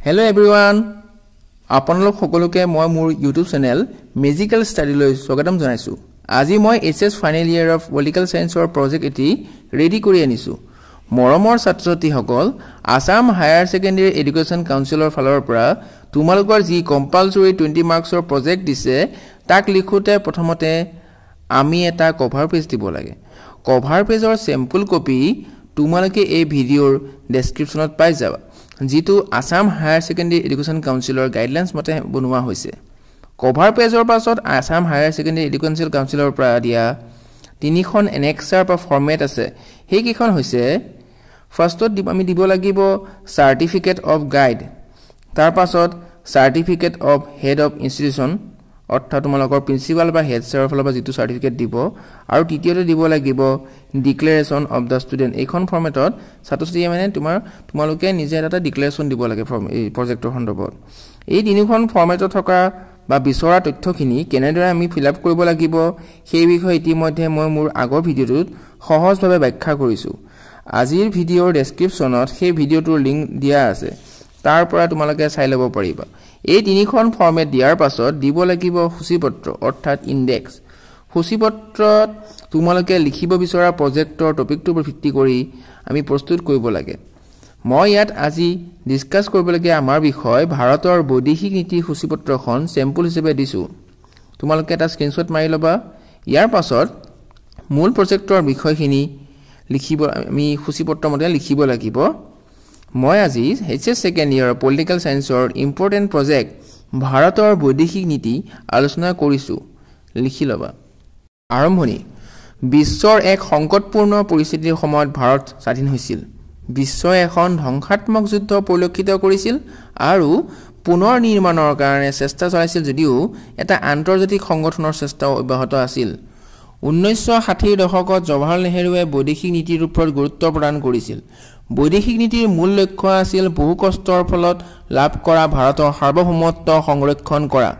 Hello everyone. আপোনালোক সকলোকে মই মোৰ YouTube চেনেল Magical Study লৈ স্বাগতম জনাইছো। আজি মই SS final year of political সায়েন্সৰ প্ৰজেক্ট এটি ৰেডি কৰি আনিছো। মৰমৰ ছাত্ৰ-ছাত্ৰী সকল, আসাম হায়াৰ সেকেন্ডাৰী এডুকেশন কাউন্সিলৰ ফালৰ পৰা তোমালোকৰ যি কম্পালসৰি 20 মাৰ্কছৰ প্ৰজেক্ট দিছে তাক লিখোতে প্ৰথমতে আমি এটা কভাৰ পেজ দিব লাগে। কভাৰ পেজৰ স্যাম্পল কপি তোমালোকে এই ভিডিওৰ ডেসক্ৰিপচনত পাই যাবা। যিটো আসাম হায়াৰ সেকেন্ডাৰী এডুকেশন কাউন্সিলৰ গাইডলাইনছ মতে বনোৱা হৈছে। কভাৰ পেজৰ পাছত আসাম হায়াৰ সেকেন্ডাৰী এডুকেশন কাউন্সিলৰ পৰা দিয়া তিনিখন এনেক্সাৰ বা ফৰমেট আছে। সেই কিখন হৈছে ফাৰ্ষ্টত আমি দিব লাগিব সাৰ্টিফিকেট অফ গাইড, তাৰ পাছত certificate of head of institution অৰ্থাৎ তোমালোকৰ প্ৰিন্সিপাল বা হেড ছাৰৰ ফালৰ পৰা যিটো সাৰ্টিফিকেট দিব, আৰু তৃতীয়তে দিব লাগিব ডিক্লেৰেশ্যন অফ দা ষ্টুডেন্ট। এইখন ফৰমেটত ছাত্ৰ-ছাত্ৰীয়ে মানে তোমালোকে নিজে এটা ডিক্লেৰেশ্যন দিব লাগে এই প্ৰজেক্টৰ সন্দৰ্ভত। এই তিনিখন ফৰমেটত থকা বা বিচৰা তথ্যখিনি কেনেদৰে আমি ফিল আপ কৰিব লাগিব সেই বিষয়ে ইতিমধ্যে মই মোৰ আগৰ ভিডিঅ'টোত সহজভাৱে ব্যাখ্যা কৰিছো। আজিৰ ভিডিঅ'ৰ ডেসক্ৰিপচনত সেই ভিডিঅ'টোৰ লিংক দিয়া আছে, তাৰ পৰা তোমালোকে চাই ল'ব পাৰিবা। এই তিনিখন ফৰমেট দিয়াৰ পাছত দিব লাগিব সূচীপত্ৰ অৰ্থাৎ ইনডেক্স। সূচীপত্ৰত তোমালোকে লিখিব বিচৰা প্ৰজেক্টৰ টপিকটোৰ ওপৰত ভিত্তি কৰি আমি প্ৰস্তুত কৰিব লাগে। মই ইয়াত আজি ডিসকাস কৰিবলগীয়া আমাৰ বিষয় ভাৰতৰ বৈদেশিক নীতি সূচীপত্ৰখন স্যাম্পল হিচাপে দিছো। তোমালোকে এটা স্ক্ৰিনশ্বট মাৰি ল'বা। ইয়াৰ পাছত মূল প্ৰজেক্টৰ বিষয়খিনি লিখিব আমি সূচীপত্ৰৰ মতে লিখিব লাগিব। মই আজি HS সেকেন্ড ইয়াৰ পলিটিকেল সায়েন্সৰ ইম্পৰ্টেন্ট প্ৰজেক্ট ভাৰতৰ বৈদেশিক নীতি আলোচনা কৰিছো। লিখি ল'বা। আৰম্ভণি। বিশ্বৰ এক সংকটপূৰ্ণ পৰিস্থিতিৰ সময়ত ভাৰত স্বাধীন হৈছিল। বিশ্বই এখন ধ্বংসাত্মক যুদ্ধ পৰিলক্ষিত কৰিছিল আৰু পুনৰ নিৰ্মাণৰ কাৰণে চেষ্টা চলাইছিল, যদিও এটা আন্তৰ্জাতিক সংগঠনৰ চেষ্টা অব্যাহত আছিল। 1960 দশকত জৱাহৰলাল নেহৰুৱে বৈদেশিক নীতিৰ ওপৰত গুৰুত্ব প্ৰদান কৰিছিল। বৈদেশিক নীতিৰ মূল লক্ষ্য আছিল বহু কষ্টৰ ফলত লাভ কৰা ভাৰতৰ সাৰ্বভৌমত্ব সংৰক্ষণ কৰা।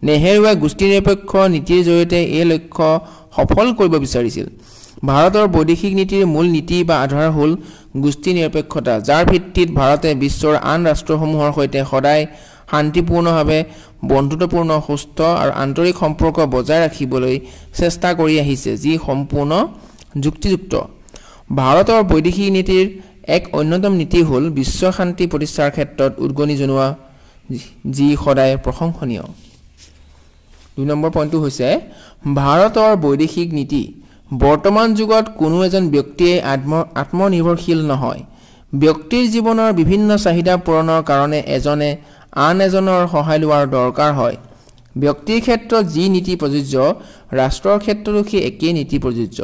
নেহৰুৱে গোষ্ঠীনিৰপেক্ষ নীতিৰ জৰিয়তে এই লক্ষ্য সফল কৰিব বিচাৰিছিল। ভাৰতৰ বৈদেশিক নীতিৰ মূল নীতি বা আধাৰ হ'ল গোষ্ঠীনিৰপেক্ষতা, যাৰ ভিত্তিত ভাৰতে বিশ্বৰ আন ৰাষ্ট্ৰসমূহৰ সৈতে সদায় শান্তিপূৰ্ণভাৱে বন্ধুত্বপূৰ্ণ, সুস্থ আৰু আন্তৰিক সম্পৰ্ক বজাই ৰাখিবলৈ চেষ্টা কৰি আহিছে, যি সম্পূৰ্ণ যুক্তিযুক্ত। ভাৰতৰ বৈদেশিক নীতিৰ এক অন্যতম নীতি হ'ল বিশ্ব শান্তি প্ৰতিষ্ঠাৰ ক্ষেত্ৰত উদগনি জনোৱা, যি সদায় প্ৰশংসনীয়। 2 নম্বৰ পইণ্টটো হৈছে ভাৰতৰ বৈদেশিক নীতি। বৰ্তমান যুগত কোনো এজন ব্যক্তিয়ে আত্মনিৰ্ভৰশীল নহয়। ব্যক্তিৰ জীৱনৰ বিভিন্ন চাহিদা পূৰণৰ কাৰণে এজনে আন এজনৰ সহায় লোৱাৰ দৰকাৰ হয়। ব্যক্তিৰ ক্ষেত্ৰত যি নীতি প্ৰযোজ্য, ৰাষ্ট্ৰৰ ক্ষেত্ৰতো সেই একেই নীতি প্ৰযোজ্য।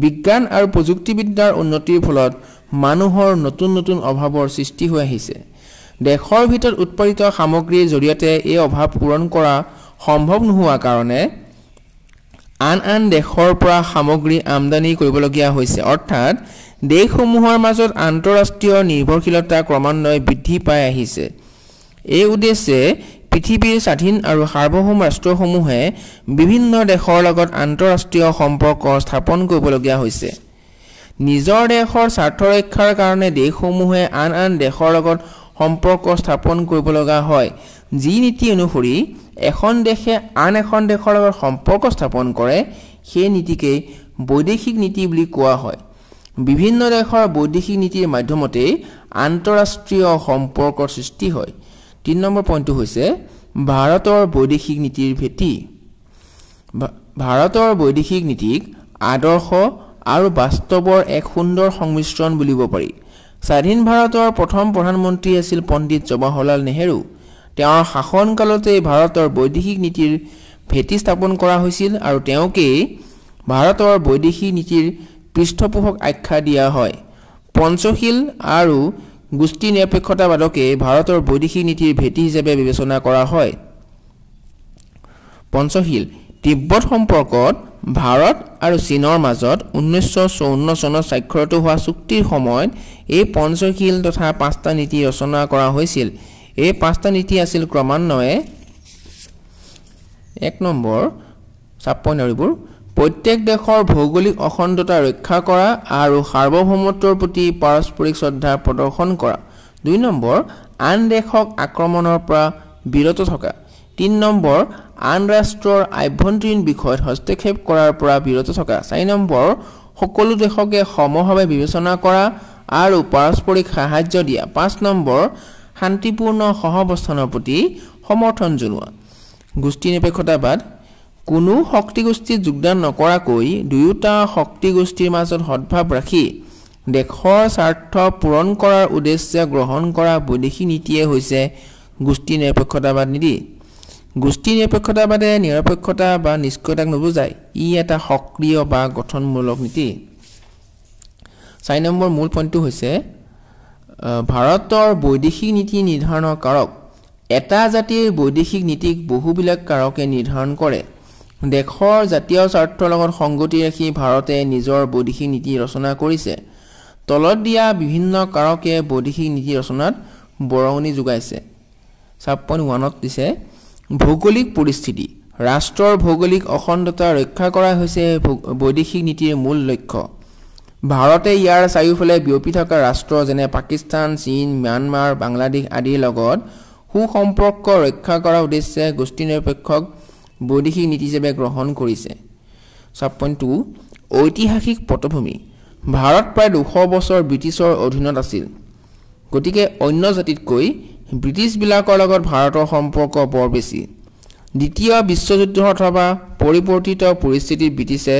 বিজ্ঞান আৰু প্ৰযুক্তিবিদ্যাৰ উন্নতিৰ ফলত মানুহৰ নতুন নতুন অভাৱৰ সৃষ্টি হৈ আহিছে। দেশৰ ভিতৰত উৎপাদিত সামগ্ৰীৰ জৰিয়তে এই অভাৱ পূৰণ কৰা সম্ভৱ নোহোৱা কাৰণে আন দেশৰ পৰা সামগ্ৰী আমদানি কৰিবলগীয়া হৈছে, অৰ্থাৎ দেশসমূহৰ মাজত আন্তঃৰাষ্ট্ৰীয় নিৰ্ভৰশীলতা ক্ৰমান্বয়ে বৃদ্ধি পাই আহিছে। এই উদ্দেশ্যে পৃথিৱীৰ স্বাধীন আৰু সাৰ্বভৌম ৰাষ্ট্ৰসমূহে বিভিন্ন দেশৰ লগত আন্তঃৰাষ্ট্ৰীয় সম্পৰ্ক স্থাপন কৰিবলগীয়া হৈছে। নিজৰ দেশৰ স্বাৰ্থ ৰক্ষাৰ কাৰণে দেশসমূহে আন দেশৰ লগত সম্পৰ্ক স্থাপন কৰিব লগা হয়। যি নীতি অনুসৰি এখন দেশে আন এখন দেশৰ লগত সম্পৰ্ক স্থাপন কৰে, সেই নীতিকেই বৈদেশিক নীতি বুলি কোৱা হয়। বিভিন্ন দেশৰ বৈদেশিক নীতিৰ মাধ্যমতে আন্তঃৰাষ্ট্ৰীয় সম্পৰ্কৰ সৃষ্টি হয়। 3 নম্বৰ পইণ্টটো হৈছে ভাৰতৰ বৈদেশিক নীতিৰ ভেটি। ভাৰতৰ বৈদেশিক নীতিক আদৰ্শ আৰু বাস্তৱৰ এক সুন্দৰ সংমিশ্ৰণ বুলিব পাৰি। স্বাধীন ভাৰতৰ প্ৰথম প্ৰধানমন্ত্ৰী আছিল পণ্ডিত জৱাহৰলাল নেহৰু। তেওঁৰ শাসনকালতে ভাৰতৰ বৈদেশিক নীতিৰ ভেটি স্থাপন কৰা হৈছিল আৰু তেওঁকেই ভাৰতৰ বৈদেশিক নীতিৰ পৃষ্ঠপোষক আখ্যা দিয়া হয়। পঞ্চশীল আৰু গোষ্ঠী নিৰপেক্ষতাবাদকে ভাৰতৰ বৈদেশিক নীতিৰ ভেটি হিচাপে বিবেচনা কৰা হয়। পঞ্চশীল। তিব্বত সম্পৰ্কত ভাৰত আৰু চীনৰ মাজত 1954 চনত স্বাক্ষৰিত হোৱা চুক্তিৰ সময়ত এই পঞ্চশীল তথা 5টা নীতি ৰচনা কৰা হৈছিল। এই 5টা নীতি আছিল ক্ৰমান্বয়ে 1 নম্বৰ চাপপইণ্টবোৰ প্ৰত্যেক দেশৰ ভৌগোলিক অখণ্ডতা ৰক্ষা কৰা আৰু সাৰ্বভৌমত্বৰ প্ৰতি পাৰস্পৰিক শ্ৰদ্ধা প্ৰদৰ্শন কৰা। 2 নম্বৰ আন দেশক আক্ৰমণৰ পৰা বিৰত থকা 3 নম্বৰ আন ৰাষ্ট্ৰৰ আভ্যন্তৰীণ বিষয়ত হস্তক্ষেপ কৰাৰ পৰা বিৰত থকা 4 নম্বৰ সকলো দেশকে সমভাৱে বিবেচনা কৰা আৰু পাৰস্পৰিক সাহায্য দিয়া 5 নম্বৰ শান্তিপূৰ্ণ সহাৱস্থানৰ প্ৰতি সমৰ্থন জনোৱা গোষ্ঠী নিৰপেক্ষতাবাদ কোনো শক্তি গোষ্ঠীত যোগদান নকৰাকৈ দুয়োটা শক্তি গোষ্ঠীৰ মাজত সদ্ভাৱ ৰাখি দেশৰ স্বাৰ্থ পূৰণ কৰাৰ উদ্দেশ্যে গ্ৰহণ কৰা বৈদেশিক নীতিয়ে হৈছে গোষ্ঠী নিৰপেক্ষতাবাদ নীতি গোষ্ঠী নিৰপেক্ষতাবাদে নিৰপেক্ষতা বা নিষ্ক্ৰিয়তাক নুবুজায় ই এটা সক্ৰিয় বা গঠনমূলক নীতি 4 নম্বৰ মূল পইণ্টটো হৈছে ভাৰতৰ বৈদেশিক নীতি নিৰ্ধাৰণৰ কাৰক এটা জাতিৰ বৈদেশিক নীতিক বহুবিলাক কাৰকে নিৰ্ধাৰণ কৰে দেশৰ জাতীয় স্বাৰ্থৰ লগত সংগতি ৰাখি ভাৰতে নিজৰ বৈদেশিক নীতি ৰচনা কৰিছে তলত দিয়া বিভিন্ন কাৰকে বৈদেশিক নীতি ৰচনাত বৰঙণি যোগাইছে 7.1ত দিছে ভৌগোলিক পৰিস্থিতি ৰাষ্ট্ৰৰ ভৌগোলিক অখণ্ডতা ৰক্ষা কৰা হৈছে বৈদেশিক নীতিৰ মূল লক্ষ্য ভাৰতে ইয়াৰ চাৰিওফালে বিয়পি থকা ৰাষ্ট্ৰ যেনে পাকিস্তান চীন ম্যানমাৰ বাংলাদেশ আদিৰ লগত সুসম্পৰ্ক ৰক্ষা কৰাৰ উদ্দেশ্যে গোষ্ঠী নিৰপেক্ষক বৈদেশিক নীতি হিচাপে গ্ৰহণ কৰিছে 7.2 ঐতিহাসিক পটভূমি ভাৰত প্ৰায় 200 বছৰ ব্ৰিটিছৰ অধীনত আছিল গতিকে অন্য জাতিতকৈ ব্ৰিটিছবিলাকৰ লগত ভাৰতৰ সম্পৰ্ক বৰ বেছি দ্বিতীয় বিশ্বযুদ্ধ অথবা পৰিৱৰ্তিত পৰিস্থিতিত ব্ৰিটিছে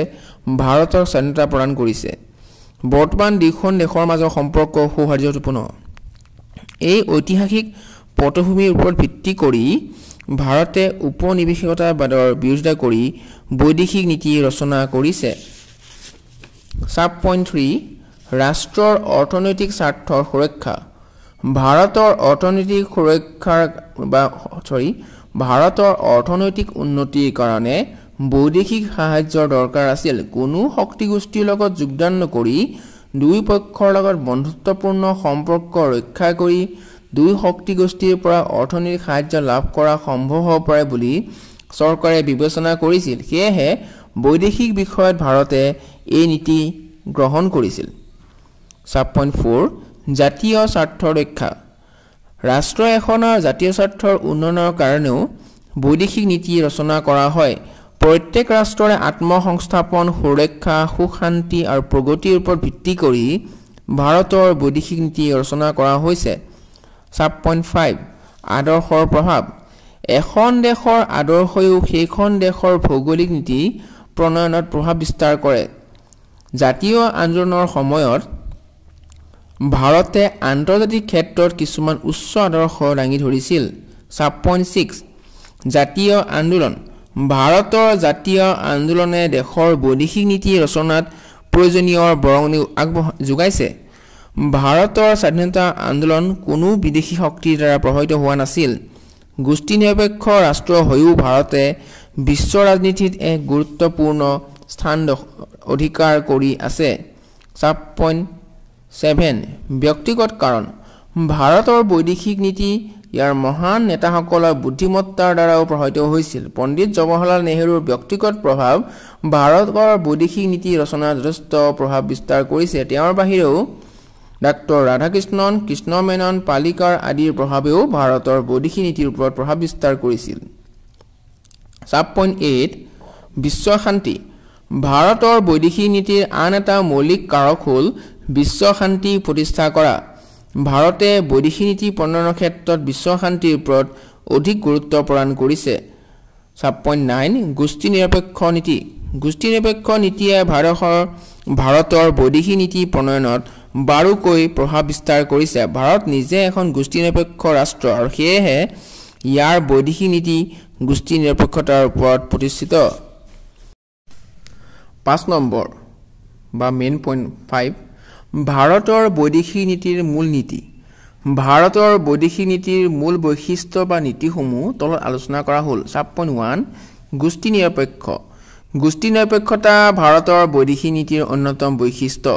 ভাৰতৰ স্বাধীনতা প্ৰদান কৰিছে বৰ্তমান দুখন দেশৰ মাজৰ সম্পৰ্ক সৌহাৰ্দ্যপূৰ্ণ এই ঐতিহাসিক পটভূমিৰ ওপৰত ভিত্তি কৰি ভাৰতে উপনিৱেশিকতাবাদৰ বিৰোধিতা কৰি বৈদেশিক নীতি ৰচনা কৰিছে 7.3 ৰাষ্ট্ৰৰ অৰ্থনৈতিক স্বাৰ্থৰ সুৰক্ষা ভাৰতৰ অৰ্থনৈতিক উন্নতিৰ কাৰণে বৈদেশিক সাহায্যৰ দৰকাৰ আছিল কোনো শক্তি গোষ্ঠীৰ লগত যোগদান নকৰি দুই পক্ষৰ লগত বন্ধুত্বপূৰ্ণ সম্পৰ্ক ৰক্ষা কৰি দুই শক্তি গোষ্ঠীৰ পৰা অৰ্থনৈতিক সাহায্য লাভ কৰা সম্ভৱ হ'ব পাৰে বুলি চৰকাৰে বিবেচনা কৰিছিল সেয়েহে বৈদেশিক বিষয়ত ভাৰতে এই নীতি গ্ৰহণ কৰিছিল 7.4 জাতীয় স্বাৰ্থৰ ৰক্ষা ৰাষ্ট্ৰ এখনৰ জাতীয় স্বাৰ্থৰ উন্নয়নৰ কাৰণেও বৈদেশিক নীতি ৰচনা কৰা হয় প্ৰত্যেক ৰাষ্ট্ৰৰে আত্মসংস্থাপন সুৰক্ষা সুশান্তি আৰু প্ৰগতিৰ ওপৰত ভিত্তি কৰি ভাৰতৰ বৈদেশিক নীতি ৰচনা কৰা হৈছে 7.5 আদৰ্শৰ প্ৰভাৱ এখন দেশৰ আদৰ্শয়ো সেইখন দেশৰ ভৌগোলিক নীতি প্ৰণয়নত প্ৰভাৱ বিস্তাৰ কৰে জাতীয় আন্দোলনৰ সময়ত ভাৰতে আন্তৰ্জাতিক ক্ষেত্ৰত কিছুমান উচ্চ আদৰ্শ দাঙি ধৰিছিল 7.6 জাতীয় আন্দোলন ভাৰতৰ জাতীয় আন্দোলনে দেশৰ বৈদেশিক নীতি ৰচনাত প্ৰয়োজনীয় বৰঙণি যোগাইছে ভাৰতৰ স্বাধীনতা আন্দোলন কোনো বিদেশী শক্তিৰ দ্বাৰা প্ৰভাৱিত হোৱা নাছিল গোষ্ঠী নিৰপেক্ষ ৰাষ্ট্ৰ হৈও ভাৰতে বিশ্ব ৰাজনীতিত এক গুৰুত্বপূৰ্ণ স্থান অধিকাৰ কৰি আছে 7.7 ব্যক্তিগত কাৰণ ভাৰতৰ বৈদেশিক নীতি ইয়াৰ মহান নেতাসকলৰ বুদ্ধিমত্তাৰ দ্বাৰাও প্ৰভাৱিত হৈছিল পণ্ডিত জৱাহৰলাল নেহৰুৰ ব্যক্তিগত প্ৰভাৱ ভাৰতৰ বৈদেশিক নীতি ৰচনাত যথেষ্ট প্ৰভাৱ বিস্তাৰ কৰিছে তেওঁৰ বাহিৰেও ডাক্তৰ ৰাধাকৃষ্ণন কৃষ্ণ মেনন পালিকাৰ আদিৰ প্ৰভাৱেও ভাৰতৰ বৈদেশিক নীতিৰ ওপৰত প্ৰভাৱ বিস্তাৰ কৰিছিল 7.8 বিশ্ব শান্তি ভাৰতৰ বৈদেশিক নীতিৰ আন এটা মৌলিক কাৰক হ'ল বিশ্ব শান্তি প্ৰতিষ্ঠা কৰা ভাৰতে বৈদেশিক নীতি প্ৰণয়নৰ ক্ষেত্ৰত বিশ্ব শান্তিৰ ওপৰত অধিক গুৰুত্ব প্ৰদান কৰিছে 7.9 গোষ্ঠী নিৰপেক্ষ নীতি গোষ্ঠী নিৰপেক্ষ নীতিয়ে ভাৰতৰ বৈদেশিক নীতি প্ৰণয়নত বাৰুকৈ প্ৰভাৱ বিস্তাৰ কৰিছে ভাৰত নিজে এখন গোষ্ঠী নিৰপেক্ষ ৰাষ্ট্ৰ আৰু সেয়েহে ইয়াৰ বৈদেশিক নীতি গোষ্ঠী নিৰপেক্ষতাৰ ওপৰত প্ৰতিষ্ঠিত 5 নম্বৰ বা মেইন পইণ্ট 5 ভাৰতৰ বৈদেশিক নীতিৰ মূল নীতি ভাৰতৰ বৈদেশিক নীতিৰ মূল বৈশিষ্ট্য বা নীতিসমূহ তলত আলোচনা কৰা হ'ল 7.1 গোষ্ঠী নিৰপেক্ষ গোষ্ঠী নিৰপেক্ষতা ভাৰতৰ বৈদেশিক নীতিৰ অন্যতম বৈশিষ্ট্য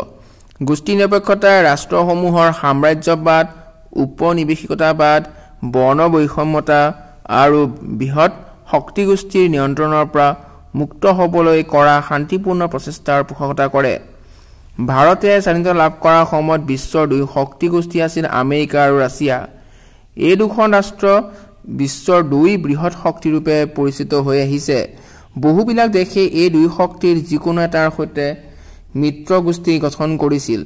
গোষ্ঠী নিৰপেক্ষতাই ৰাষ্ট্ৰসমূহৰ সাম্ৰাজ্যবাদ উপনিৱেশিকতাবাদ বৰ্ণ বৈষম্যতা আৰু বৃহৎ শক্তি গোষ্ঠীৰ নিয়ন্ত্ৰণৰ পৰা মুক্ত হ'বলৈ কৰা শান্তিপূৰ্ণ প্ৰচেষ্টাৰ পোষকতা কৰে ভাৰতে স্বাধীনতা লাভ কৰাৰ সময়ত বিশ্বৰ দুই শক্তি গোষ্ঠী আছিল আমেৰিকা আৰু ৰাছিয়া এই দুখন ৰাষ্ট্ৰ বিশ্বৰ দুই বৃহৎ শক্তিৰূপে পৰিচিত হৈ আহিছে বহুবিলাক দেশে এই দুই শক্তিৰ যিকোনো এটাৰ সৈতে মিত্ৰ গোষ্ঠী গঠন কৰিছিল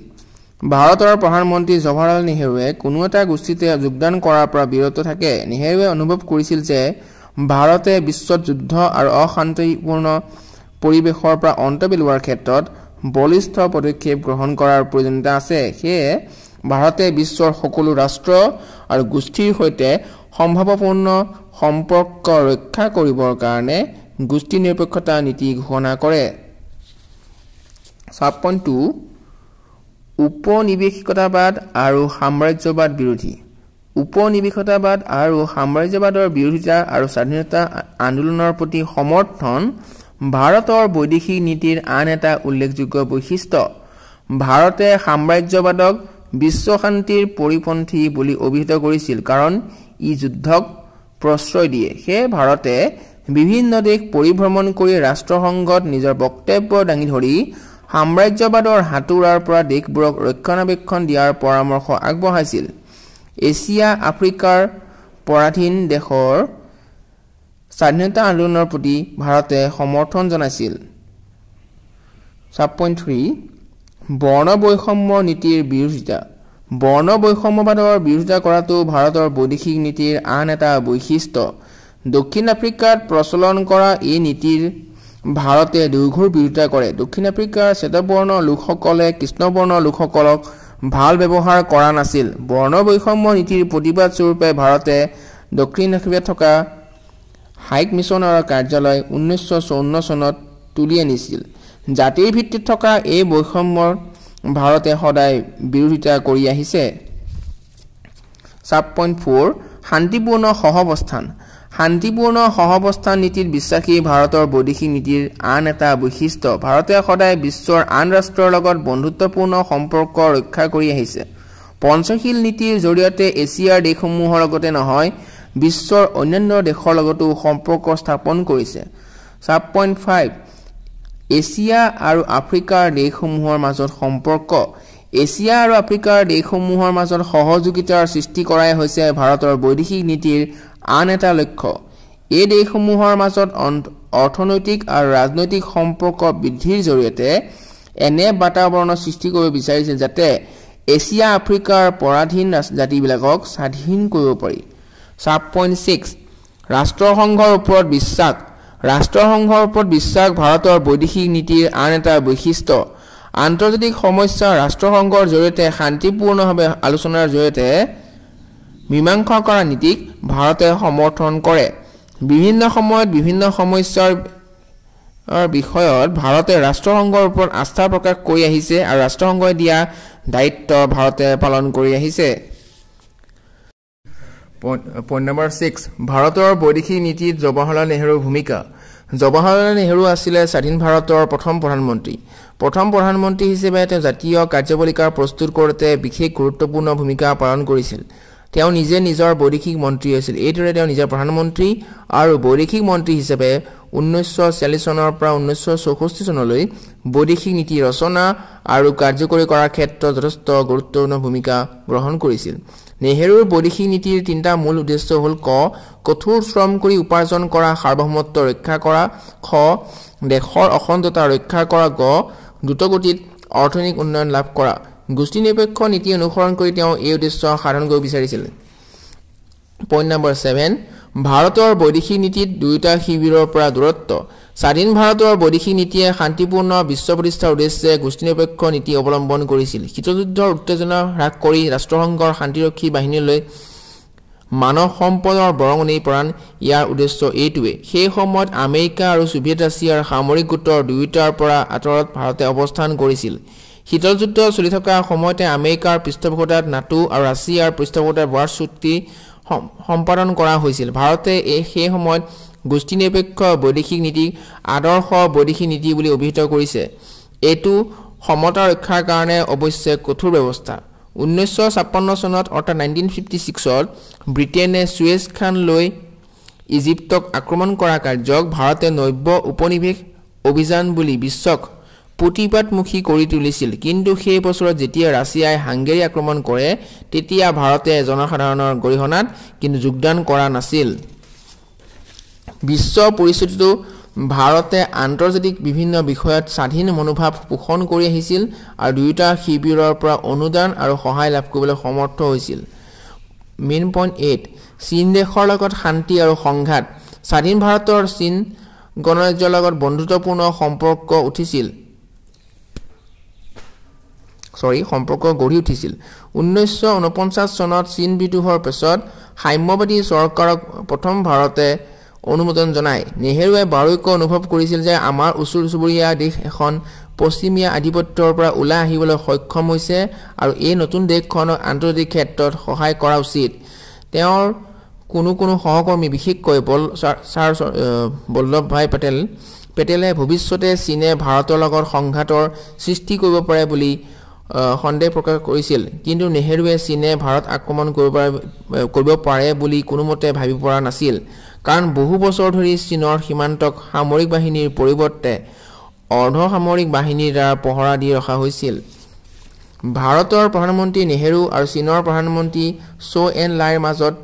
ভাৰতৰ প্ৰধানমন্ত্ৰী জৱাহৰলাল নেহৰুৱে কোনো এটা গোষ্ঠীতে যোগদান কৰাৰ পৰা বিৰত থাকে নেহৰুৱে অনুভৱ কৰিছিল যে ভাৰতে বিশ্বত যুদ্ধ আৰু অশান্তিপূৰ্ণ পৰিৱেশৰ পৰা অন্ত পেলোৱাৰ ক্ষেত্ৰত বলিষ্ঠ পদক্ষেপ গ্ৰহণ কৰাৰ প্ৰয়োজনীয়তা আছে সেয়ে ভাৰতে বিশ্বৰ সকলো ৰাষ্ট্ৰ আৰু গোষ্ঠীৰ সৈতে সম্ভাৱপূৰ্ণ সম্পৰ্ক ৰক্ষা কৰিবৰ কাৰণে গোষ্ঠী নিৰপেক্ষতা নীতি ঘোষণা কৰে 7.2 উপনিৱেশিকতাবাদ আৰু সাম্ৰাজ্যবাদ বিৰোধী উপনিৱেশিকতাবাদ আৰু সাম্ৰাজ্যবাদৰ বিৰোধিতা আৰু স্বাধীনতা আন্দোলনৰ প্ৰতি সমৰ্থন ভাৰতৰ বৈদেশিক নীতিৰ আন এটা উল্লেখযোগ্য বৈশিষ্ট্য ভাৰতে সাম্ৰাজ্যবাদক বিশ্ব শান্তিৰ পৰিপন্থী বুলি অভিহিত কৰিছিল কাৰণ ই যুদ্ধক প্ৰশ্ৰয় দিয়ে সেয়ে ভাৰতে বিভিন্ন দেশ পৰিভ্ৰমণ কৰি ৰাষ্ট্ৰসংঘত নিজৰ বক্তব্য দাঙি ধৰি সাম্ৰাজ্যবাদৰ হাতুৰাৰ পৰা দেশবোৰক ৰক্ষণাবেক্ষণ দিয়াৰ পৰামৰ্শ আগবঢ়াইছিল এছিয়া আফ্ৰিকাৰ পৰাধীন দেশৰ স্বাধীনতা আন্দোলনৰ প্ৰতি ভাৰতে সমৰ্থন জনাইছিল 7.3 বৰ্ণ বৈষম্য নীতিৰ বিৰোধিতা বৰ্ণ বৈষম্যবাদৰ বিৰোধিতা কৰাটো ভাৰতৰ বৈদেশিক নীতিৰ আন এটা বৈশিষ্ট্য দক্ষিণ আফ্ৰিকাত প্ৰচলন কৰা এই নীতিৰ ভাৰতে দুঘূৰ বিৰোধিতা কৰে দক্ষিণ আফ্ৰিকাৰ শ্বেতবৰ্ণ লোকসকলে কৃষ্ণবৰ্ণ লোকসকলক ভাল ব্যৱহাৰ কৰা নাছিল বৰ্ণ বৈষম্য নীতিৰ প্ৰতিবাদ স্বৰূপে ভাৰতে দক্ষিণ আফ্ৰিকাত থকা হাইক মিছনৰ কাৰ্যালয় 1954 চনত তুলি আনিছিল জাতিৰ ভিত্তিত থকা এই বৈষম্যৰ ভাৰতে সদায় বিৰোধিতা কৰি আহিছে 7.4 শান্তিপূৰ্ণ সহাৱস্থান নীতিত বিশ্বাসী ভাৰতৰ বৈদেশিক নীতিৰ আন এটা বৈশিষ্ট্য ভাৰতে সদায় বিশ্বৰ আন ৰাষ্ট্ৰৰ লগত বন্ধুত্বপূৰ্ণ সম্পৰ্ক ৰক্ষা কৰি আহিছে পঞ্চশীল নীতিৰ জৰিয়তে এছিয়াৰ দেশসমূহৰ লগতে নহয় বিশ্বৰ অন্যান্য দেশৰ লগতো সম্পৰ্ক স্থাপন কৰিছে 7.5 এছিয়া আৰু আফ্ৰিকাৰ দেশসমূহৰ মাজত সম্পৰ্ক এছিয়া আৰু আফ্ৰিকাৰ দেশসমূহৰ মাজত সহযোগিতাৰ সৃষ্টি কৰাই হৈছে ভাৰতৰ বৈদেশিক নীতিৰ আন এটা লক্ষ্য এই দেশসমূহৰ মাজত অৰ্থনৈতিক আৰু ৰাজনৈতিক সম্পৰ্ক বৃদ্ধিৰ জৰিয়তে এনে বাতাবৰণৰ সৃষ্টি কৰিব বিচাৰিছে যাতে এছিয়া আফ্ৰিকাৰ পৰাধীন জাতিবিলাকক স্বাধীন কৰিব পাৰি 7.6 ৰাষ্ট্ৰসংঘৰ ওপৰত বিশ্বাস ভাৰতৰ বৈদেশিক নীতিৰ আন এটা বৈশিষ্ট্য আন্তৰ্জাতিক সমস্যা ৰাষ্ট্ৰসংঘৰ জৰিয়তে শান্তিপূৰ্ণভাৱে আলোচনাৰ জৰিয়তে মীমাংসা কৰা নীতিক ভাৰতে সমৰ্থন কৰে বিভিন্ন সময়ত বিভিন্ন সমস্যাৰ বিষয়ত ভাৰতে ৰাষ্ট্ৰসংঘৰ ওপৰত আস্থা প্ৰকাশ কৰি আহিছে আৰু ৰাষ্ট্ৰসংঘই দিয়া দায়িত্ব ভাৰতে পালন কৰি আহিছে Point number 6 ভাৰতৰ বৈদেশিক নীতিত জৱাহৰলাল নেহৰুৰ ভূমিকা জৱাহৰলাল নেহৰু আছিল স্বাধীন ভাৰতৰ প্ৰথম প্ৰধানমন্ত্ৰী হিচাপে তেওঁ জাতীয় কাৰ্যবলিকা প্ৰস্তুত কৰোঁতে বিশেষ গুৰুত্বপূৰ্ণ ভূমিকা পালন কৰিছিল তেওঁ নিজে নিজৰ বৈদেশিক মন্ত্ৰী আছিল এইদৰে তেওঁ নিজৰ প্ৰধানমন্ত্ৰী আৰু বৈদেশিক মন্ত্ৰী হিচাপে 1946 চনৰ পৰা 1964 চনলৈ বৈদেশিক নীতি ৰচনা আৰু কাৰ্যকৰী কৰাৰ ক্ষেত্ৰত যথেষ্ট গুৰুত্বপূৰ্ণ ভূমিকা গ্ৰহণ কৰিছিল নেহৰুৰ বৈদেশিক নীতিৰ তিনিটা মূল উদ্দেশ্য হ'ল ক কঠোৰ শ্ৰম কৰি উপাৰ্জন কৰা সাৰ্বভৌমত্ব ৰক্ষা কৰা খ দেশৰ অখণ্ডতা ৰক্ষা কৰা গ দ্ৰুতগতিত অৰ্থনৈতিক উন্নয়ন লাভ কৰা গোষ্ঠী নিৰপেক্ষ নীতি অনুসৰণ কৰি তেওঁ এই উদ্দেশ্য সাধন কৰিব বিচাৰিছিল Point number 7 ভাৰতৰ বৈদেশিক নীতিত দুয়োটা শিবিৰৰ পৰা দূৰত্ব স্বাধীন ভাৰতৰ বৈদেশিক নীতিয়ে শান্তিপূৰ্ণ বিশ্ব প্ৰতিষ্ঠাৰ উদ্দেশ্যে গোষ্ঠী নিৰপেক্ষ নীতি অৱলম্বন কৰিছিল শীতযুদ্ধৰ উত্তেজনা হ্ৰাস কৰি ৰাষ্ট্ৰসংঘৰ শান্তিৰক্ষী বাহিনীলৈ মানৱ সম্পদৰ বৰঙণি প্ৰদান ইয়াৰ উদ্দেশ্য এইটোৱে সেই সময়ত আমেৰিকা আৰু সোভিয়েট ৰাছিয়াৰ সামৰিক গোটৰ দুয়োটাৰ পৰা আঁতৰত ভাৰতে অৱস্থান কৰিছিল শীতল যুদ্ধ চলি থকা সময়তে আমেৰিকাৰ পৃষ্ঠপোষকতাত নাটো আৰু ৰাছিয়াৰ পৃষ্ঠপোষকতাত ৱাৰ্ছ চুক্তি সম্পাদন কৰা হৈছিল ভাৰতে সেই সময়ত গোষ্ঠী নিৰপেক্ষ বৈদেশিক নীতিক আদৰ্শ বৈদেশিক নীতি বুলি অভিহিত কৰিছে এইটো সমতা ৰক্ষাৰ কাৰণে অৱশ্যে কঠোৰ ব্যৱস্থা 1956 চনত অৰ্থাৎ 1956ত ব্ৰিটেনে সুয়েজ খান লৈ ইজিপ্তক আক্ৰমণ কৰা কাৰ্যক ভাৰতে নব্য উপনিৱেশ অভিযান বুলি বিশ্বক প্ৰতিবাদমুখী কৰি তুলিছিল কিন্তু সেই বছৰত যেতিয়া ৰাছিয়াই হাংগেৰী আক্ৰমণ কৰে তেতিয়া ভাৰতে জনসাধাৰণৰ গৰিহণাত কিন্তু যোগদান কৰা নাছিল বিশ্ব পৰিস্থিতিটো ভাৰতে আন্তৰ্জাতিক বিভিন্ন বিষয়ত স্বাধীন মনোভাৱ পোষণ কৰি আহিছিল আৰু দুয়োটা শিবিৰৰ পৰা অনুদান আৰু সহায় লাভ কৰিবলৈ সমৰ্থ হৈছিল মেইন পইণ্ট 8 চীন দেশৰ লগত শান্তি আৰু সংঘাত স্বাধীন ভাৰতৰ চীন গণৰাজ্যৰ লগত বন্ধুত্বপূৰ্ণ সম্পৰ্ক গঢ়ি উঠিছিল 1949 চনত চীন বিদ্ৰোহৰ পিছত সাম্যবাদী চৰকাৰক প্ৰথম ভাৰতে অনুমোদন জনায় নেহেৰুৱে বাৰুকৈ অনুভৱ কৰিছিল যে আমাৰ ওচৰ চুবুৰীয়া দেশ এখন পশ্চিমীয়া আধিপত্যৰ পৰা ওলাই আহিবলৈ সক্ষম হৈছে আৰু এই নতুন দেশখনক আন্তৰ্জাতিক ক্ষেত্ৰত সহায় কৰা উচিত তেওঁৰ কোনো সহকৰ্মী বিশেষকৈ ছাৰ বল্লভভাই পেটেলে ভৱিষ্যতে চীনে ভাৰতৰ লগত সংঘাতৰ সৃষ্টি কৰিব পাৰে বুলি সন্দেহ প্ৰকাশ কৰিছিল কিন্তু নেহেৰুৱে চীনে ভাৰত আক্ৰমণ কৰিব পাৰে বুলি কোনোমতে ভাবি পৰা নাছিল কাৰণ বহু বছৰ ধৰি চীনৰ সীমান্তক সামৰিক বাহিনীৰ পৰিৱৰ্তে অৰ্ধ সামৰিক বাহিনীৰ দ্বাৰা পহৰা দি ৰখা হৈছিল ভাৰতৰ প্ৰধানমন্ত্ৰী নেহেৰু আৰু চীনৰ প্ৰধানমন্ত্ৰী চৌ এন লাইৰ মাজত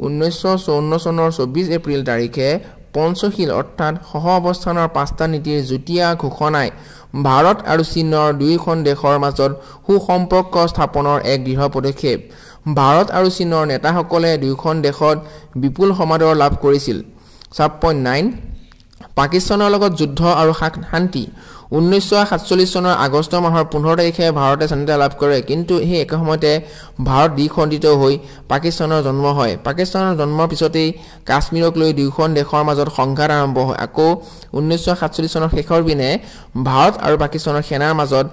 1954 চনৰ 24 এপ্ৰিল তাৰিখে পঞ্চশীল অৰ্থাৎ সহ অৱস্থানৰ 5টা নীতিৰ যুটীয়া ঘোষণাই ভাৰত আৰু চীনৰ দুয়োখন দেশৰ মাজত সুসম্পৰ্ক স্থাপনৰ এক দৃঢ় পদক্ষেপ ভাৰত আৰু চীনৰ নেতাসকলে দুয়োখন দেশত বিপুল সমাদৰ লাভ কৰিছিল 7.9 পাকিস্তানৰ লগত যুদ্ধ আৰু শান্তি 1947 চনৰ আগষ্ট মাহৰ 15 তাৰিখে ভাৰতে স্বাধীনতা লাভ কৰে কিন্তু সেই একে সময়তে ভাৰত দ্বিখণ্ডিত হৈ পাকিস্তানৰ জন্ম হয় পাকিস্তানৰ জন্মৰ পিছতেই কাশ্মীৰক লৈ দুয়োখন দেশৰ মাজত সংঘাত আৰম্ভ হয় আকৌ 1947 চনৰ শেষৰ পিনে ভাৰত আৰু পাকিস্তানৰ সেনাৰ মাজত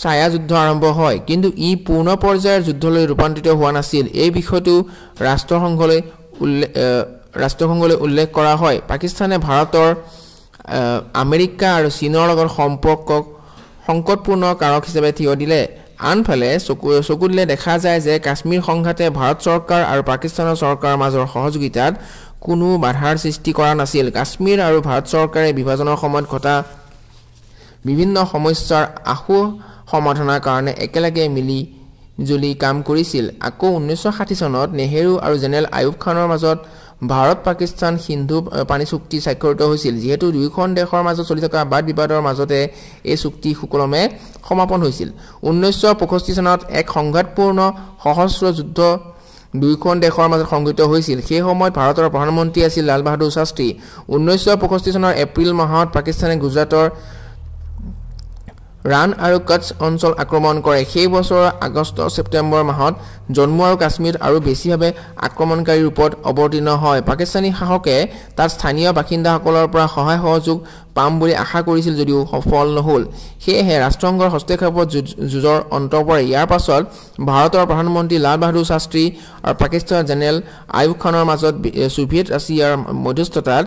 ছায়া যুদ্ধ আৰম্ভ হয় কিন্তু ই পূৰ্ণ পৰ্যায়ৰ যুদ্ধলৈ ৰূপান্তৰিত হোৱা নাছিল এই বিষয়টো ৰাষ্ট্ৰসংঘলৈ উল্লেখ কৰা হয় পাকিস্তানে ভাৰতৰ আমেৰিকা আৰু চীনৰ লগত সম্পৰ্কক সংকটপূৰ্ণ কাৰক হিচাপে থিয় দিলে আনফালে চকু দিলে দেখা যায় যে কাশ্মীৰ সংঘাতে ভাৰত চৰকাৰ আৰু পাকিস্তানৰ চৰকাৰৰ মাজৰ সহযোগিতাত কোনো বাধাৰ সৃষ্টি কৰা নাছিল কাশ্মীৰ আৰু ভাৰত চৰকাৰে বিভাজনৰ সময়ত ঘটা বিভিন্ন সমস্যাৰ আশু সমাধানৰ কাৰণে একেলগে মিলি জুলি কাম কৰিছিল আকৌ 1960 চনত নেহেৰু আৰু জেনেৰেল আয়ুব খানৰ মাজত ভাৰত পাকিস্তান সিন্ধু পানী চুক্তি স্বাক্ষৰিত হৈছিল যেহেতু দুয়োখন দেশৰ মাজত চলি থকা বাদ বিবাদৰ মাজতে এই চুক্তি সুকলমে সমাপন হৈছিল 1965 চনত এক সংঘাতপূৰ্ণ সহস্ৰ যুদ্ধ দুয়োখন দেশৰ মাজত সংঘটিত হৈছিল সেই সময়ত ভাৰতৰ প্ৰধানমন্ত্ৰী আছিল লাল বাহাদুৰ শাস্ত্ৰী 1965 চনৰ এপ্ৰিল মাহত পাকিস্তানে গুজৰাটৰ ৰাণ আৰু কচ্ছ অঞ্চল আক্ৰমণ কৰে সেই বছৰৰ আগষ্ট ছেপ্টেম্বৰ মাহত জম্মু আৰু কাশ্মীৰ আৰু বেছিভাৱে আক্ৰমণকাৰী ৰূপত অৱতীৰ্ণ হয় পাকিস্তানী শাসকে তাত স্থানীয় বাসিন্দাসকলৰ পৰা সহায় সহযোগ পাম বুলি আশা কৰিছিল যদিও সফল নহল সেয়েহে ৰাষ্ট্ৰসংঘৰ হস্তক্ষেপত যুঁজৰ অন্ত পৰে ইয়াৰ পাছত ভাৰতৰ প্ৰধানমন্ত্ৰী লাল বাহাদুৰ শাস্ত্ৰী আৰু পাকিস্তানৰ জেনেৰেল আয়ুব খানৰ মাজত সোভিয়েট ৰাছিয়াৰ মধ্যস্থতাত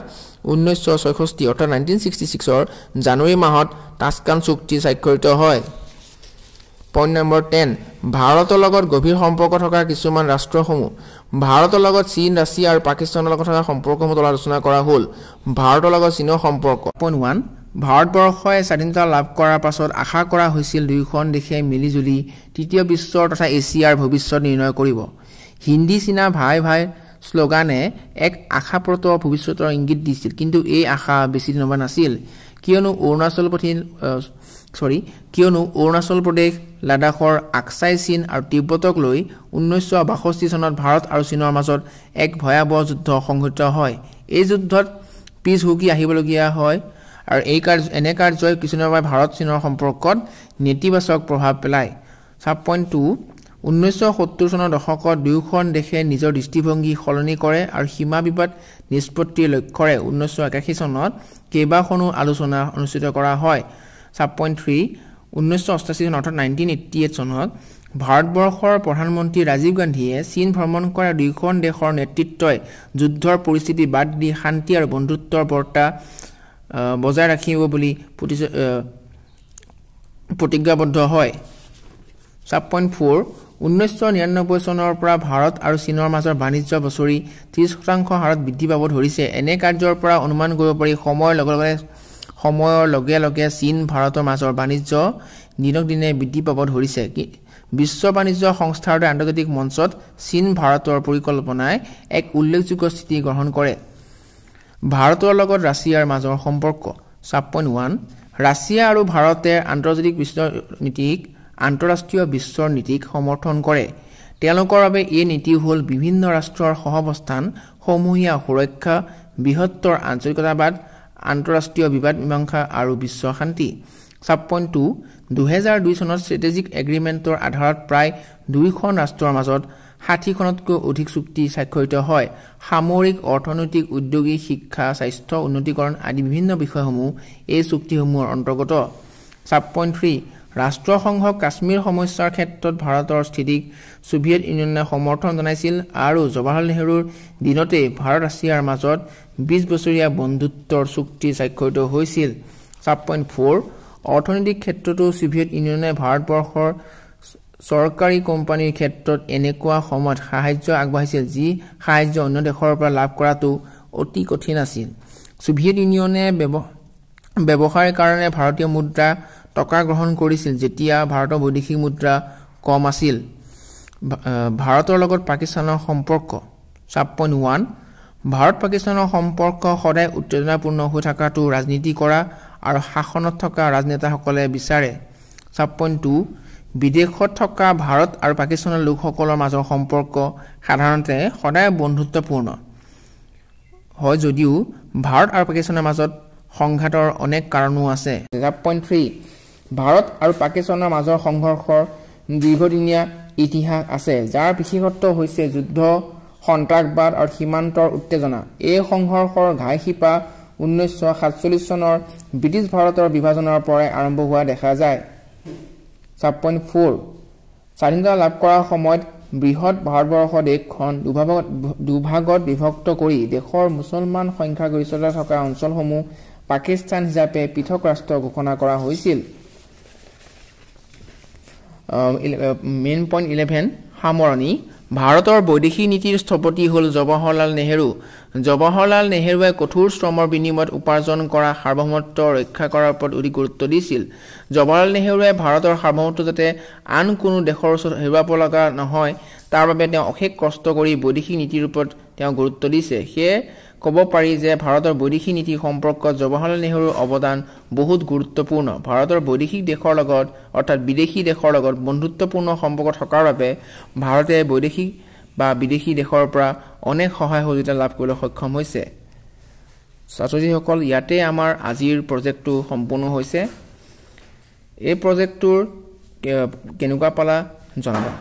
1966 অৰ্থাৎ 1966 জানুৱাৰী মাহত তাছকান চুক্তি স্বাক্ষৰিত হয় পইণ্ট নম্বৰ 10 ভাৰতৰ লগত গভীৰ সম্পৰ্ক থকা কিছুমান ৰাষ্ট্ৰসমূহ ভাৰতৰ লগত চীন ৰাছিয়া আৰু পাকিস্তানৰ লগত থকা সম্পৰ্কসমূহ আলোচনা কৰা হ'ল ভাৰতৰ লগত চীনৰ সম্পৰ্ক পইণ্ট 1 ভাৰতবৰ্ষই স্বাধীনতা লাভ কৰাৰ পাছত আশা কৰা হৈছিল দুয়োখন দেশে মিলিজুলি তৃতীয় বিশ্বৰ তথা এছিয়াৰ ভৱিষ্যত নিৰ্ণয় কৰিব হিন্দী চীনা ভাই ভাই স্লোগানে এক আশাপ্ৰত ভৱিষ্যতৰ ইংগিত দিছিল কিন্তু এই আশা বেছি দিনৰ নাছিল কিয়নো অৰুণাচল প্ৰদেশ লাডাখৰ আকছাই চীন আৰু তিব্বতক লৈ 1962 চনত ভাৰত আৰু চীনৰ মাজত এক ভয়াৱহ যুদ্ধ সংঘটিত হয় এই যুদ্ধত পিছ হুকি আহিবলগীয়া হয় আৰু এনে কাৰ্যই কিছুদিনৰ বাবে ভাৰত চীনৰ সম্পৰ্কত নেতিবাচক প্ৰভাৱ পেলায় 7.2 1970 চনৰ দশকত দুয়োখন দেশে নিজৰ দৃষ্টিভংগী সলনি কৰে আৰু সীমা বিবাদ নিষ্পত্তিৰ লক্ষ্যৰে 1981 চনত কেইবাখনো আলোচনা অনুষ্ঠিত কৰা হয় 7.3 1988 চনত অৰ্থাৎ 1988 চনত ভাৰতবৰ্ষৰ প্ৰধানমন্ত্ৰী ৰাজীৱ গান্ধীয়ে চীন ভ্ৰমণ কৰা দুয়োখন দেশৰ নেতৃত্বই যুদ্ধৰ পৰিস্থিতি বাদ দি শান্তি আৰু বন্ধুত্বৰ বাৰ্তা বজাই ৰাখিব বুলি প্ৰতিজ্ঞাবদ্ধ হয় 7.4 1999 চনৰ পৰা ভাৰত আৰু চীনৰ মাজৰ বাণিজ্য বছৰি 30% হাৰত বৃদ্ধি পাব ধৰিছে এনে কাৰ্যৰ পৰা অনুমান কৰিব পাৰি সময়ৰ লগে লগে সময়ৰ লগে লগে চীন ভাৰতৰ মাজৰ বাণিজ্য দিনক দিনে বৃদ্ধি পাব ধৰিছে বিশ্ব বাণিজ্য সংস্থাৰ আন্তৰ্জাতিক মঞ্চত চীন ভাৰতৰ পৰিকল্পনাই এক উল্লেখযোগ্য স্থিতি গ্ৰহণ কৰে ভাৰতৰ লগত ৰাছিয়াৰ মাজৰ সম্পৰ্ক 7.1 ৰাছিয়া আৰু ভাৰতে আন্তৰ্জাতিক বিশ্ব নীতিক আন্তঃৰাষ্ট্ৰীয় বিশ্বৰ নীতিক সমৰ্থন কৰে তেওঁলোকৰ বাবে এই নীতি হ'ল বিভিন্ন ৰাষ্ট্ৰৰ সহাৱস্থান সমূহীয়া সুৰক্ষা বৃহত্তৰ আঞ্চলিকতাবাদ আন্তঃৰাষ্ট্ৰীয় বিবাদ মীমাংসা আৰু বিশ্ব শান্তি 7.2 2002 চনত ষ্ট্ৰেটেজিক এগ্ৰিমেণ্টৰ আধাৰত প্ৰায় 2খন ৰাষ্ট্ৰৰ মাজত 60খনতকৈ অধিক চুক্তি স্বাক্ষৰিত হয় সামৰিক অৰ্থনৈতিক উদ্যোগিক শিক্ষা স্বাস্থ্য উন্নতিকৰণ আদি বিভিন্ন বিষয়সমূহ এই চুক্তিসমূহৰ অন্তৰ্গত 7.3 ৰাষ্ট্ৰসংঘক কাশ্মীৰ সমস্যাৰ ক্ষেত্ৰত ভাৰতৰ স্থিতিক সোভিয়েট ইউনিয়নে সমৰ্থন জনাইছিল আৰু জৱাহৰলাল নেহৰুৰ দিনতে ভাৰত ৰাছিয়াৰ মাজত 20 বছৰীয়া বন্ধুত্বৰ চুক্তি স্বাক্ষৰিত হৈছিল 7.4 অৰ্থনৈতিক ক্ষেত্ৰতো সোভিয়েট ইউনিয়নে ভাৰতবৰ্ষৰ চৰকাৰী কোম্পানীৰ ক্ষেত্ৰত এনেকুৱা সময়ত সাহায্য আগবঢ়াইছিল যি সাহায্য অন্য দেশৰ পৰা লাভ কৰাটো অতি কঠিন আছিল সোভিয়েট ইউনিয়নে ব্যৱসায়ৰ কাৰণে ভাৰতীয় মুদ্ৰা টকা গ্ৰহণ কৰিছিল যেতিয়া ভাৰতৰ বৈদেশিক মুদ্ৰা কম আছিল ভাৰতৰ লগত পাকিস্তানৰ সম্পৰ্ক 7.1 ভাৰত পাকিস্তানৰ সম্পৰ্ক সদায় উত্তেজনাপূৰ্ণ হৈ থকাটো ৰাজনীতি কৰা আৰু শাসনত থকা ৰাজনেতাসকলে বিচাৰে 7.2 বিদেশত থকা ভাৰত আৰু পাকিস্তানৰ লোকসকলৰ মাজৰ সম্পৰ্ক সাধাৰণতে সদায় বন্ধুত্বপূৰ্ণ হয় যদিও ভাৰত আৰু পাকিস্তানৰ মাজত সংঘাতৰ অনেক কাৰণো আছে 7.3 ভাৰত আৰু পাকিস্তানৰ মাজৰ সংঘৰ্ষৰ দীৰ্ঘদিনীয়া ইতিহাস আছে যাৰ বিশেষত্ব হৈছে যুদ্ধ সন্ত্ৰাসবাদ আৰু সীমান্তৰ উত্তেজনা এই সংঘৰ্ষৰ ঘাইশিপা 1947 চনৰ ব্ৰিটিছ ভাৰতৰ বিভাজনৰ পৰাই আৰম্ভ হোৱা দেখা যায় 7.4 স্বাধীনতা লাভ কৰাৰ সময়ত বৃহৎ ভাৰতবৰ্ষ দেশখন দুভাগত বিভক্ত কৰি দেশৰ মুছলমান সংখ্যাগৰিষ্ঠতা থকা অঞ্চলসমূহ পাকিস্তান হিচাপে পৃথক ৰাষ্ট্ৰ ঘোষণা কৰা হৈছিল মেইন পইণ্ট 11 সামৰণি ভাৰতৰ বৈদেশিক নীতিৰ স্থপতি হ'ল জৱাহৰলাল নেহৰুৱে কঠোৰ শ্ৰমৰ বিনিময়ত উপাৰ্জন কৰা সাৰ্বভৌমত্ব ৰক্ষা কৰাৰ ওপৰত অধিক গুৰুত্ব দিছিল জৱাহৰলাল নেহৰুৱে ভাৰতৰ সাৰ্বভৌমত্ব যাতে আন কোনো দেশৰ ওচৰত হেৰুৱাব লগা নহয় তাৰ বাবে তেওঁ অশেষ কষ্ট কৰি বৈদেশিক নীতিৰ ওপৰত তেওঁ গুৰুত্ব দিছে সেয়ে ক'ব পাৰি যে ভাৰতৰ বৈদেশিক নীতি সম্পৰ্কত জৱাহৰলাল নেহৰুৰ অৱদান বহুত গুৰুত্বপূৰ্ণ ভাৰতৰ বৈদেশিক দেশৰ লগত অৰ্থাৎ বিদেশী দেশৰ লগত বন্ধুত্বপূৰ্ণ সম্পৰ্ক থকাৰ বাবে ভাৰতে বৈদেশিক বা বিদেশী দেশৰ পৰা অনেক সহায় সহযোগিতা লাভ কৰিবলৈ সক্ষম হৈছে ছাত্ৰছাত্ৰীসকল ইয়াতে আমাৰ আজিৰ প্ৰজেক্টটো সম্পূৰ্ণ হৈছে এই প্ৰজেক্টটোৰ কেনেকুৱা পালা জনাবা